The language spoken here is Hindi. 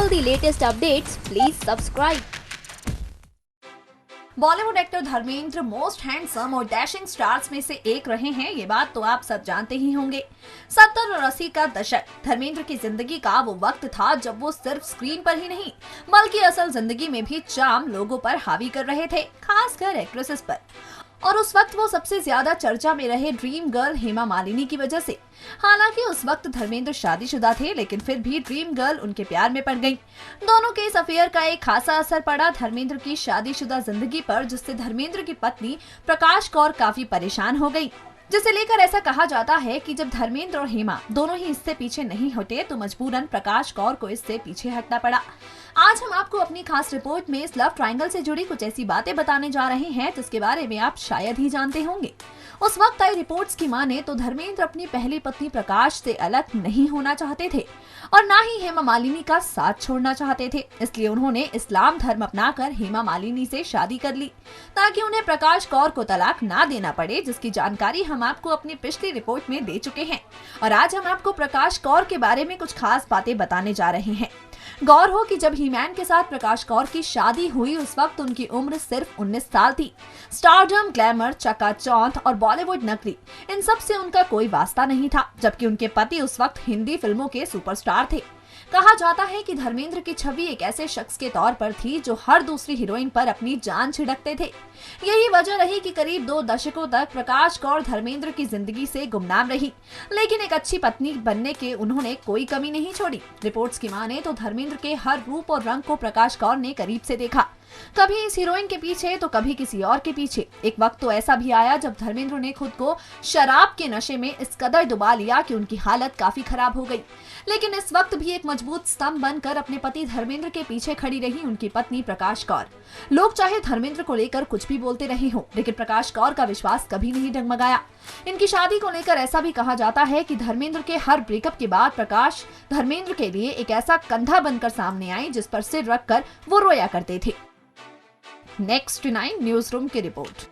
all the latest updates, please subscribe. Bollywood actor Dharmendra most handsome और डैशिंग स्टार्स में से एक रहे हैं, ये बात तो आप सब जानते ही होंगे। 70 और 80 का दशक धर्मेंद्र की जिंदगी का वो वक्त था जब वो सिर्फ स्क्रीन पर ही नहीं बल्कि असल जिंदगी में भी चार्म लोगों पर हावी कर रहे थे, खासकर एक्ट्रेसेस पर। और उस वक्त वो सबसे ज्यादा चर्चा में रहे ड्रीम गर्ल हेमा मालिनी की वजह से। हालांकि उस वक्त धर्मेंद्र शादीशुदा थे, लेकिन फिर भी ड्रीम गर्ल उनके प्यार में पड़ गई। दोनों के इस अफेयर का एक खासा असर पड़ा धर्मेंद्र की शादीशुदा जिंदगी पर, जिससे धर्मेंद्र की पत्नी प्रकाश कौर काफी परेशान हो गई। जिसे लेकर ऐसा कहा जाता है कि जब धर्मेंद्र और हेमा दोनों ही इससे पीछे नहीं हटे तो मजबूरन प्रकाश कौर को इससे पीछे हटना पड़ा। आज हम आपको अपनी खास रिपोर्ट में इस लव ट्रायंगल से जुड़ी कुछ ऐसी बातें बताने जा रहे हैं जिसके बारे में आप शायद ही जानते होंगे। उस वक्त आई रिपोर्ट्स की माने तो धर्मेंद्र अपनी पहली पत्नी प्रकाश से अलग नहीं होना चाहते थे और ना ही हेमा मालिनी का साथ छोड़ना चाहते थे। इसलिए उन्होंने इस्लाम धर्म अपनाकर हेमा मालिनी से शादी कर ली ताकि उन्हें प्रकाश कौर को तलाक ना देना पड़े, जिसकी जानकारी हम आपको अपनी पिछली रिपोर्ट में दे चुके हैं। और आज हम आपको प्रकाश कौर के बारे में कुछ खास बातें बताने जा रहे हैं। गौर हो कि जब हीमैन के साथ प्रकाश कौर की शादी हुई उस वक्त उनकी उम्र सिर्फ 19 साल थी। स्टारडम, ग्लैमर, चकाचौंध और बॉलीवुड नगरी, इन सब से उनका कोई वास्ता नहीं था, जबकि उनके पति उस वक्त हिंदी फिल्मों के सुपरस्टार थे। कहा जाता है कि धर्मेंद्र की छवि एक ऐसे शख्स के तौर पर थी जो हर दूसरी हीरोइन पर अपनी जान छिड़कते थे। यही वजह रही कि करीब 2 दशकों तक प्रकाश कौर धर्मेंद्र की जिंदगी से गुमनाम रही, लेकिन एक अच्छी पत्नी बनने के उन्होंने कोई कमी नहीं छोड़ी। रिपोर्ट्स की माने तो धर्मेंद्र के हर रूप और रंग को प्रकाश कौर ने करीब से देखा, कभी इस हीरोइन के पीछे तो कभी किसी और के पीछे। एक वक्त तो ऐसा भी आया जब धर्मेंद्र ने खुद को शराब के नशे में इस कदर डुबा लिया कि उनकी हालत काफी खराब हो गई। लेकिन इस वक्त भी एक मजबूत स्तंभ बनकर अपने पति धर्मेंद्र के पीछे खड़ी रही उनकी पत्नी प्रकाश कौर। लोग चाहे धर्मेंद्र को लेकर कुछ भी बोलते रहे हो, लेकिन प्रकाश कौर का विश्वास कभी नहीं डगमगाया। इनकी शादी को लेकर ऐसा भी कहा जाता है कि धर्मेंद्र के हर ब्रेकअप के बाद प्रकाश धर्मेंद्र के लिए एक ऐसा कंधा बनकर सामने आई जिस पर सिर रखकर वो रोया करते थे। नेक्स्ट 9 न्यूज रूम की रिपोर्ट।